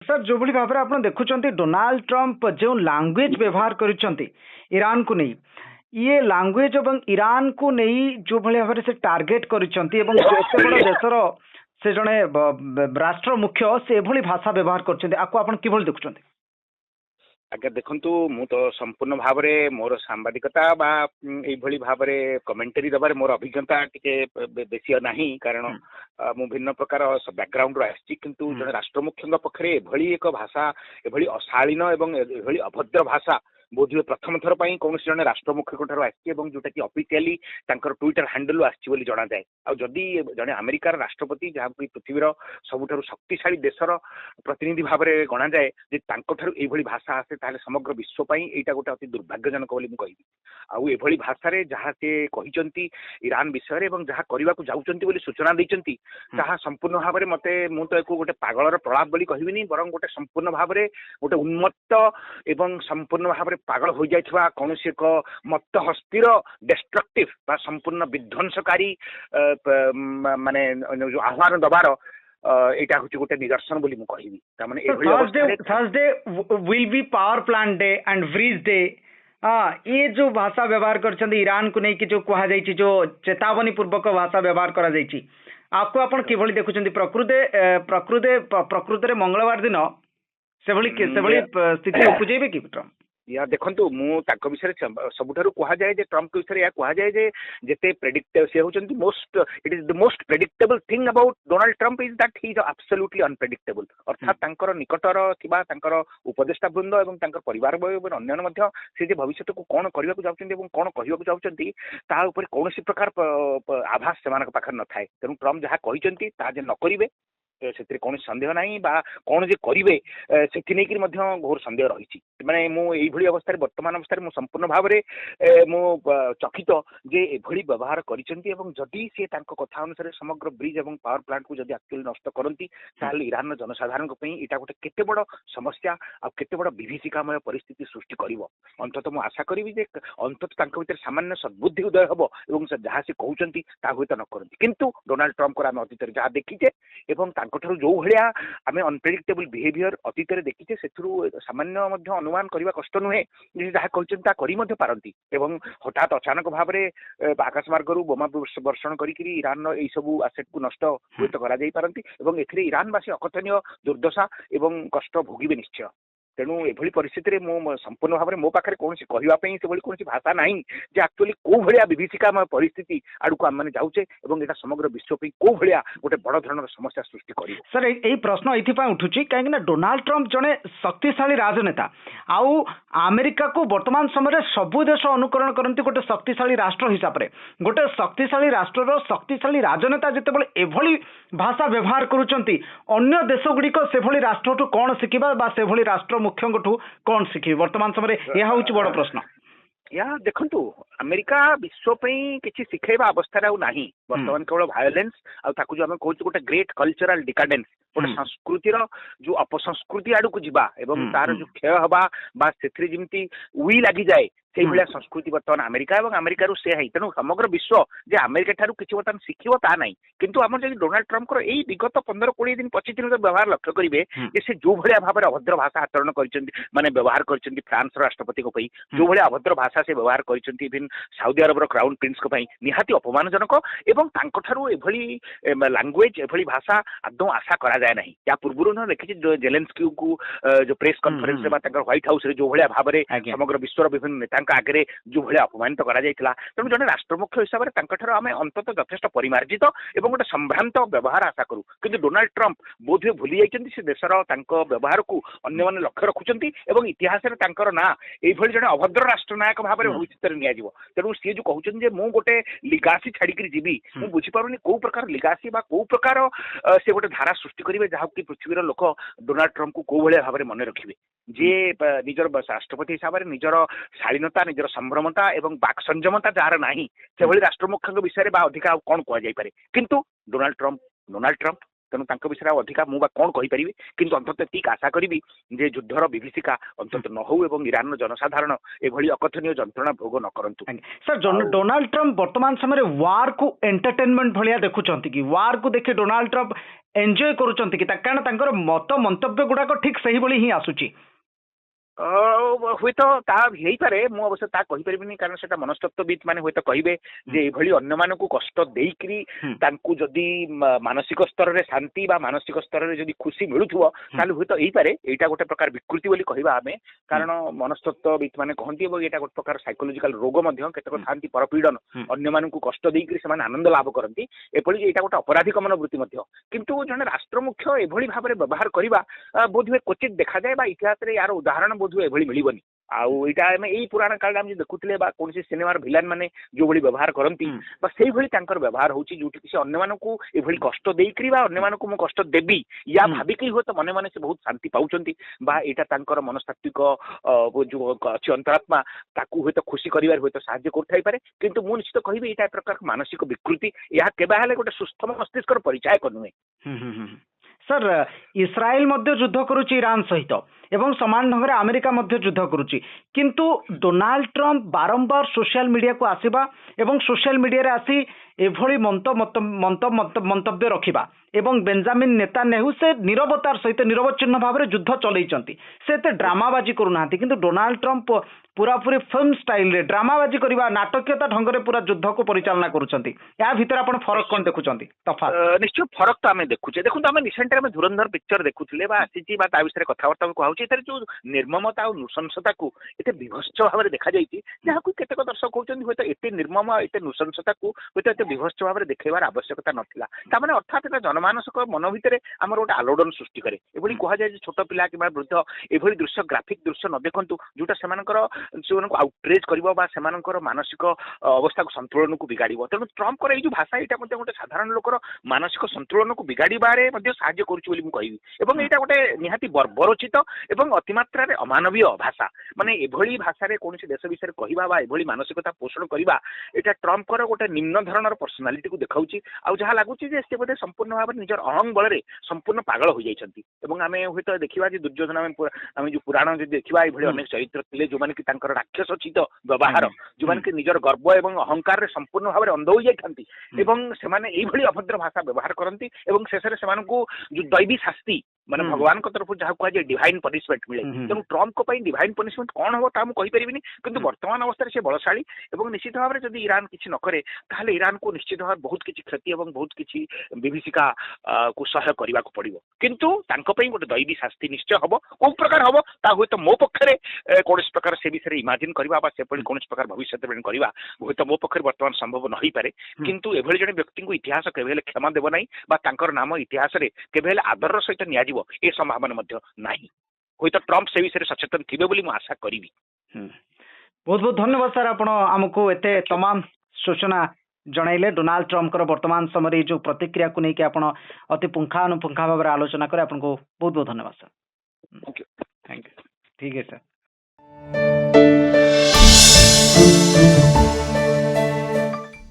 Sir जो भाई भाव आप देखुं डोनाल्ड ट्रंप जो लैंग्वेज व्यवहार कर ईरान को नहीं ये लैंग्वेज और ईरान को नहीं जो भाव से टार्गेट कर बड़ देशर से जड़े राष्ट्र मुख्य से भाषा व्यवहार कर देखुं। आज्ञा देखंतु मु तो संपूर्ण भाव में मोर सांबादिकता बा एभली भाव में कमेंटरी दबार मोर अभिज्ञता टिके बेसी नाही कारण मु भिन्न प्रकार बैकग्राउंड रो आछि किंतु जने राष्ट्र मुख्यंग पखरे एभली एक भाषा एभली अशालीन एवं एभली अभद्र भाषा बोधुए प्रथम थर पर कौन जन राष्ट्र मुख्य आसी जोटा कि ऑफिशियली ट्विटर हैंडल आसी जना जाए आदि जड़े अमेरिकार राष्ट्रपति जहाँ पृथ्वीर सबुठ शक्तिशाली देशर प्रतिनिधि भाव में गणा जाए ये भाषा आसे ताले समग्र विश्वपाई यहाँ गोटे अति दुर्भाग्यजनक बोली कहि आउ भाषा जहाँ से कहते ईरान विषय में जहाँ करने को जाऊँच सूचना देती जहाँ संपूर्ण भाव में मत मु तो गोटे पागलर प्रलाप बोली कहबिनी बरं गोटे संपूर्ण भाव में गोटे उन्मत्त एवं संपूर्ण भाव पागल हो जाइथिबा कौन एक मत्त हस्तिर डिस्ट्रक्टिव बा संपूर्ण विध्वंसकारी माने जो आह्वान दबार एटा होची गोटे निदर्शन बोली मु कहबी तामाने Thursday will be power plant day and bridge day. ये जो भाषा व्यवहार कर ईरान को लेकिन जो कहा जाइए जो चेतावनी पूर्वक भाषा व्यवहार करा जाइए आपको आपण किभली देखुछंती प्रकृत मंगलवार दिन से स्थिति उपजेबे कि ट्रम्प या देखंतु मु ताको विषय सबुठारु कहा जाए जे ट्रम्प के विषय या कहा जाए जे जेते प्रेडिक्ट से होचंती most it is the most predictable thing about Donald Trump is that he is absolutely unpredictable अर्थात तांकर निकटर थिबा तांकर उपदेष्टा वृंद एवं तांकर परिवार एवं अन्य मध्य से जे भविष्य को कोन करिया को जाउचंती एवं कोन कहिया को जाउचंती ता ऊपर कोनोसी प्रकार आभास सेमानक पाखर न थाए तेनु ट्रम्प जहा कहिचंती ता जे न करिवे से कौन सन्देह ना बा कौन जे करेंगे से घोर सन्देह रही माने मुझे अवस्था वर्तमान अवस्था मु संपूर्ण भाव में मु चकित जे एभली व्यवहार करी सी कथा अनुसार समग्र ब्रिज और पावर प्लांट को जब एक्चुअली नष्ट करती ताल ईरान जनसाधारण यहाँ गोटे केते बड़ समस्या आ केते बड़ विभीषिकामय परिस्थिति सृष्टि कर अंततः मुझे आशा करी जे अंततः भर सामान्य सद्बुद्धि उदय हम और जहाँ से कहते हूँ न करती किंतु डोनाल्ड ट्रम्प को आम अतीत जहाँ देखीचे जो भाया आम अनप्रेडिक्टेबल बिहेवियर अतीत देखीचे से सामान्य अनुमान करने कष्ट नुहे जहाँ कहते पारती हठात अचानक भाव में आकाश मार्गरू बोमा वर्षण करी ईरान सब आसेट को नष्ट हुए कर ईरानवासी अकथनीय दुर्दशा एवं कष्ट भोगे निश्चय तेणु एभली परिस्थिति में संपूर्ण भाव में मो पाखे कौन कहवाई से कौन भाषा ना जे एक्चुअली कौ भाया विभीषिकामय परिस्थिति आड़क आम मैंने जाऊे और समग्र विश्व कौ भाया गोटे बड़ धरण समस्या सृष्टि कर सर यही प्रश्न ये उठुची कहीं डोनाल्ड ट्रम्प जड़े शक्तिशाली राजनेता आउ अमेरिका को वर्तमान समय सबू देश अनुकरण करती गोटे शक्तिशाली राष्ट्र हिसाब से गोटे शक्तिशाली राष्ट्र शक्तिशाली राजनेता जिते एभली भाषा व्यवहार करुँच अन्य देशगुड़िक से राष्ट्र कौन शिखा से राष्ट्र मुख्य कौन शिखी वर्तमान समय यह हूँ बड़ प्रश्न या देखंतु अमेरिका विश्वपई किछि शिखेबा अवस्था नाही वर्तमान केवल वायोलेंस आ ताकु जो हम कहू गोटे ग्रेट कल्चरल डिकाडेंस गोटे संस्कृतिर जो अपसंस्कृति आड़ को जीवा एवं तार जो क्षय हवा बा सेथि जेमती उई लागि जाए से भाया संस्कृति बर्तमान अमेरिका और अमेरिकार से है तेणु समग्र विश्व जे अमेरिका ठारू किछि बर्तमान शिखिबो ता नाही किंतु आम जदि डोनाल्ड ट्रम्प यही विगत 15-20 दिन 25 दिन व्यवहार लक्ष्य करेंगे जे से जो भाया भाव में अभद्र भाषा आचरण माने व्यवहार करछन्ती फ्रांस राष्ट्रपति को जो भाया अभद्र भाषा से व्यवहार करछन्ती even Saudi Arab crown prince को निहाती अपमानजनक एवं तांको ठारू एभली लैंग्वेज एभली भाषा आदौ आशा करा जाए नहीं या पूर्व न देखी जेलेंस्की को जो प्रेस कॉन्फ्रेंस व्हाइट हाउस रे जो भाया भाव में समग्र विश्वर विभिन्न नेता आगे जो भाया अपमानित करा जायतिला तेणु जने राष्ट्र मुख्य हिसाब से तांकर आम अंततः यथेष्ट परिमार्जित एवं गोटे संभ्रांत व्यवहार आशा करूँ किंतु डोनाल्ड ट्रम्प बोधे भूली जाइछन्ति से देशर व्यवहार को अन्य माने लक्ष्य रखुछन्ति एवं इतिहास रे तांकर ना एभली जने अभद्र राष्ट्रनायक भाव में भविष्य निया जिवो तेणु सी जो कहउछन जे मु गोटे लिगासी छाड़ी जीवी मु बुझी पारुनी को प्रकार लिगासी बा को प्रकार से गोटे धारा सृष्टि करिवे जहाँ कि पृथ्वीर लोक डोनाल्ड ट्रम्प को को भाया भाव में मन रखिवे जे निजर राष्ट्रपति हिसाब से निजर शालीनता निजर संभ्रमता एवं बाक संयमता जार नाही से भली राष्ट्र मुख्य विषय में अधिका कौन कह जाय पारे किंतु डोनाल्ड ट्रम्प ତେଣୁ ତାଙ୍କ ବିଷୟରେ ଆଉ ଅଧିକା ମୁଁ ବା କ'ଣ କହିପାରିବି କିନ୍ତୁ ଅନ୍ତତଃ ଏତିକି ଆଶା କରିବି ଯେ ଯୁଦ୍ଧର ବିଭୀଷିକା ଅନ୍ତତଃ ନ ହଉ ଏବଂ ଇରାନର ଜନସାଧାରଣ ଏଭଳି ଅକଥନୀୟ ଯନ୍ତ୍ରଣା ଭୋଗ ନ କରନ୍ତୁ। ସାର୍ ଡୋନାଲ୍ଡ ଟ୍ରମ୍ପ ବର୍ତ୍ତମାନ ସମୟରେ ୱାର୍ କୁ ଏଣ୍ଟରଟେନମେଣ୍ଟ ଭଳିଆ ଦେଖୁଛନ୍ତି କି ୱାର୍ କୁ ଦେଖି ଡୋନାଲ୍ଡ ଟ୍ରମ୍ପ ଏନ୍ଜୟ କରୁଛନ୍ତି କି କାରଣ ତାଙ୍କର ମନ୍ତବ୍ୟ ଗୁଡାକ ଠିକ୍ ସେଇଭଳି ହିଁ ଆସୁଛି। ହୁଏତ ତାହା ହେଇପାରେ ମୁଁ ଅବଶ୍ୟ ତାହା କହିପାରିବିନି କାରଣ ସେଟା ମନସ୍ତତ୍ତ୍ୱବିତ୍ ମାନେ ହୁଏତ କହିବେ ଯେ ଏଭଳି ଅନ୍ୟମାନଙ୍କୁ କଷ୍ଟ ଦେଇକିରି ତାଙ୍କୁ ଯଦି ମାନସିକ ସ୍ତରରେ ଶାନ୍ତି ବା ମାନସିକ ସ୍ତରରେ ଯଦି ଖୁସି ମିଳୁଥିବ ତାହେଲେ ହୁଏତ ହେଇପାରେ ଏଇଟା ଗୋଟେ ପ୍ରକାର ବିକୃତି ବୋଲି କହିବା ଆମେ କାରଣ ମନସ୍ତତ୍ତ୍ୱବିତ୍ ମାନେ କହନ୍ତି ଏବଂ ଏଇଟା ଗୋଟେ ପ୍ରକାର ସାଇକୋଲୋଜିକାଲ ରୋଗ ମଧ୍ୟ କେତେକ ଥାନ୍ତି ପରପୀଡ଼ନ ଅନ୍ୟମାନଙ୍କୁ କଷ୍ଟ ଦେଇକିରି ସେମାନେ ଆନନ୍ଦ ଲାଭ କରନ୍ତି ଏଭଳି ଏଇଟା ଗୋଟେ ଅପରାଧିକ ମନୋବୃତ୍ତି ମଧ୍ୟ କିନ୍ତୁ ଜଣେ ରାଷ୍ଟ୍ର ମୁଖ୍ୟ ଏଭଳି ଭାବରେ ବ୍ୟବହାର କରିବା ବୋଧହୁଏ କ୍ୱଚିତ ଦେଖାଯାଏ ବା ଇତିହାସରେ ୟାର ଉଦାହରଣ ବୋଧହୁଏ ଏଭଳି ମିଳିବନି। ଆଉ ଏଇଟା ଆମେ ଏଇ ପୁରାଣ କାଳରେ ଆମେ ଦେଖୁଥିଲେ ବା କୌଣସି ସିନେମାର ଭିଲାନ ମାନେ ଯୋଉଭଳି ବ୍ୟବହାର କରନ୍ତି ବା ସେଇଭଳି ତାଙ୍କର ବ୍ୟବହାର ହଉଛି ଯୋଉଠି ସେ ଅନ୍ୟମାନଙ୍କୁ ଏଭଳି କଷ୍ଟ ଦେଇକରି ବା ଅନ୍ୟମାନଙ୍କୁ ମୁଁ କଷ୍ଟ ଦେବି ୟା ଭାବିକି ହୁଏତ ମନେ ମନେ ସେ ବହୁତ ଶାନ୍ତି ପାଉଛନ୍ତି ବା ଏଇଟା ତାଙ୍କର ମନସ୍ତାତ୍ତ୍ୱିକ ଯୋଉ ଅଛି ଅନ୍ତରାତ୍ମା ତାକୁ ହୁଏତ ଖୁସି କରିବାରେ ହୁଏତ ସାହାଯ୍ୟ କରୁଥାଇପାରେ କିନ୍ତୁ ମୁଁ ନିଶ୍ଚିତ କହିବି ଏଇଟା ଏକ ପ୍ରକାର ମାନସିକ ବିକୃତି ଏହା କେବେ ହେଲେ ଗୋଟେ ସୁସ୍ଥ ମସ୍ତିଷ୍କର ପରିଚାୟକ ନୁହେଁ। ସାର୍ ଇସ୍ରାଏଲ ମଧ୍ୟ ଯୁଦ୍ଧ କରୁଛି ଇରାନ ସହିତ ଏବଂ ସମାନ ଢଙ୍ଗରେ ଆମେରିକା ମଧ୍ୟ ଯୁଦ୍ଧ କରୁଛି କିନ୍ତୁ ଡୋନାଲ୍ଡ ଟ୍ରମ୍ପ ବାରମ୍ବାର ସୋସିଆଲ ମିଡିଆକୁ ଆସିବା ଏବଂ ସୋସିଆଲ ମିଡିଆରେ ଆସି ଏଭଳି ମନ୍ତବ୍ୟ ରଖିବା ଏବଂ ବେଞ୍ଜାମିନ ନେତାନ୍ୟାହୁ ସେ ନିରବତାର ସହିତ ନିରବଚ୍ଛିନ୍ନ ଭାବରେ ଯୁଦ୍ଧ ଚଲେଇଛନ୍ତି ସେ ଏତେ ଡ୍ରାମାବାଜି କରୁନାହାନ୍ତି କିନ୍ତୁ ଡୋନାଲ୍ଡ ଟ୍ରମ୍ପ ପୁରାପୁରି ଫିଲ୍ମ ଷ୍ଟାଇଲରେ ଡ୍ରାମାବାଜି କରିବା ନାଟକୀୟତା ଢଙ୍ଗରେ ପୁରା ଯୁଦ୍ଧକୁ ପରିଚାଳନା କରୁଛନ୍ତି ଏହା ଭିତରେ ଆପଣ ଫରକ କ'ଣ ଦେଖୁଛନ୍ତି? ନିଶ୍ଚୟ ଫରକ ତ ଆମେ ଦେଖୁଛେ ଦେଖନ୍ତୁ ଆମେ ରିସେଣ୍ଟଲି ଆମେ ଧୁରନ୍ଧର ପିକ୍ଚର ଦେଖୁଥିଲେ ବା ଆସିଛି ବା ତା ବିଷୟରେ କଥାବାର୍ତ୍ତା କୁହାଉଛି ଏଥିରେ ଯୋଉ ନିର୍ମମତା ଆଉ ନୃଶଂସତାକୁ ଏତେ ବିଭତ୍ସ ଭାବରେ ଦେଖାଯାଇଛି ଯାହାକୁ କେତେକ ଦର୍ଶକ କହୁଛନ୍ତି ହୁଏତ ଏତେ ନିର୍ମମ ଏତେ ନୃଶଂସତାକୁ ହୁଏତ ଏତେ ବିଭତ୍ସ ଭାବରେ ଦେଖେଇବାର ଆବଶ୍ୟକତା ନଥିଲା ତାମାନେ ଅର୍ଥାତ୍ ଏଟା ଜନମାନସିକ ମନ ଭିତରେ ଆମର ଗୋଟେ ଆଲୋଡ଼ନ ସୃଷ୍ଟି କରେ ଏଭଳି କୁହାଯାଏ ଯେ ଛୋଟ ପିଲା କିମ୍ବା ବୃଦ୍ଧ ଏଭଳି ଦୃଶ୍ୟ ଗ୍ରାଫିକ ଦୃଶ୍ୟ ନ ଦେଖନ୍ତୁ ଯୋଉଟା ସେମାନଙ୍କୁ ଆଉଟ୍ରେଜ୍ କରିବ ବା ସେମାନଙ୍କର ମାନସିକ ଅବସ୍ଥାକୁ ସନ୍ତୁଳନକୁ ବିଗାଡ଼ିବ ତେଣୁ ଟ୍ରମ୍ପଙ୍କର ଏଇ ଯୋଉ ଭାଷା ଏଇଟା ମଧ୍ୟ ଗୋଟେ ସାଧାରଣ ଲୋକର ମାନସିକ ସନ୍ତୁଳନକୁ ବିଗାଡ଼ିବାରେ ମଧ୍ୟ ସାହାଯ୍ୟ କରୁଛି ବୋଲି ମୁଁ କହିବି ଏବଂ ଏଇଟା ଗୋଟେ ନିହାତି ବର୍ବରୋଚିତ ଏବଂ ଅତିମାତ୍ରାରେ ଅମାନବୀୟ ଭାଷା ମାନେ ଏଭଳି ଭାଷାରେ କୌଣସି ଦେଶ ବିଷୟରେ କହିବା ବା ଏଭଳି ମାନସିକତା ପୋଷଣ କରିବା ଏଇଟା ଟ୍ରମ୍ପଙ୍କର ଗୋଟେ ନିମ୍ନ ଧରଣର ପର୍ସନାଲିଟିକୁ ଦେଖାଉଛି ଆଉ ଯାହା ଲାଗୁଛି ଯେ ସେ ବୋଧେ ସମ୍ପୂର୍ଣ୍ଣ ଭାବରେ ନିଜର ଅହଂ ବଳରେ ସମ୍ପୂର୍ଣ୍ଣ ପାଗଳ ହୋଇଯାଇଛନ୍ତି ଏବଂ ଆମେ ହୁଏତ ଦେଖିବା ଯେ ଦୁର୍ଯ୍ୟୋଧନ ଆମେ ଯୋଉ ପୁରାଣ ଯଦି ଦେଖିବା ଏଭଳି ଅନେକ ଚରିତ୍ର ଥିଲେ ଯୋଉମାନେ କି ତାଙ୍କର ରାକ୍ଷସୋଚିତ ବ୍ୟବହାର ଯୋଉମାନେ କି ନିଜର ଗର୍ବ ଏବଂ ଅହଙ୍କାରରେ ସମ୍ପୂର୍ଣ୍ଣ ଭାବରେ ଅନ୍ଧ ହୋଇଯାଇଥାନ୍ତି ଏବଂ ସେମାନେ ଏଇଭଳି ଅଭଦ୍ର ଭାଷା ବ୍ୟବହାର କରନ୍ତି ଏବଂ ଶେଷରେ ସେମାନଙ୍କୁ ଯୋଉ ଦୈବୀ ଶାସ୍ତି ମାନେ ଭଗବାନଙ୍କ ତରଫରୁ ଯାହା କୁହାଯାଏ ଡିଭାଇନ ପନିଶମେଣ୍ଟ ମିଳେ ତେଣୁ ଟ୍ରମ୍ପଙ୍କ ପାଇଁ ଡିଭାଇନ ପନିଶମେଣ୍ଟ କ'ଣ ହବ ତାହା ମୁଁ କହିପାରିବିନି କିନ୍ତୁ ବର୍ତ୍ତମାନ ଅବସ୍ଥାରେ ସେ ବଳଶାଳୀ ଏବଂ ନିଶ୍ଚିତ ଭାବରେ ଯଦି ଇରାନ କିଛି ନ କରେ ତାହେଲେ ଇରାନକୁ ନିଶ୍ଚିତ ଭାବରେ ବହୁତ କିଛି କ୍ଷତି ଏବଂ ବହୁତ କିଛି ବିଭୀଷିକା କୁ ସହ୍ୟ କରିବାକୁ ପଡିବ କିନ୍ତୁ ତାଙ୍କ ପାଇଁ ଗୋଟେ ଦୈବୀ ଶାସ୍ତି ନିଶ୍ଚୟ ହବ କୋଉ ପ୍ରକାର ହବ ତା ହୁଏତ ମୋ ପକ୍ଷରେ କୌଣସି ପ୍ରକାର ସେ ବିଷୟରେ ଇମାଜିନ କରିବା ବା ସେଭଳି କୌଣସି ପ୍ରକାର ଭବିଷ୍ୟତ କରିବା ହୁଏତ ମୋ ପକ୍ଷରେ ବର୍ତ୍ତମାନ ସମ୍ଭବ ନ ହେଇପାରେ କିନ୍ତୁ ଏଭଳି ଜଣେ ବ୍ୟକ୍ତିଙ୍କୁ ଇତିହାସ କେବେ ହେଲେ କ୍ଷମା ଦେବ ନାହିଁ ବା ତାଙ୍କର ନାମ ଇତିହାସରେ କେବେ ହେଲେ ଆଦରର ସହିତ ନିଆଯିବ ଏ ସମ୍ଭାବନା ମଧ୍ୟ ନାହିଁ ହୁଏତ ଟ୍ରମ୍ପ ସେ ବିଷୟରେ ସଚେତନ ଥିବେ ବୋଲି ମୁଁ ଆଶା କରିବି। ବହୁତ ବହୁତ ଧନ୍ୟବାଦ ସାର୍ ଆପଣ ଆମକୁ ଏତେ ତମାମ ସୂଚନା ଜଣାଇଲେ ଡୋନାଲ୍ଡ ଟ୍ରମ୍ପଙ୍କର ବର୍ତ୍ତମାନ ସମୟରେ ଏଇ ଯୋଉ ପ୍ରତିକ୍ରିୟାକୁ ନେଇକି ଆପଣ ଅତି ପୁଙ୍ଖାନୁପୁଙ୍ଖା ଭାବରେ ଆଲୋଚନା କରେ ଆପଣଙ୍କୁ ବହୁତ ବହୁତ ଧନ୍ୟବାଦ ସାର୍। ଥ୍ୟାଙ୍କ ୟୁ ଠିକ ଅଛି ସାର୍।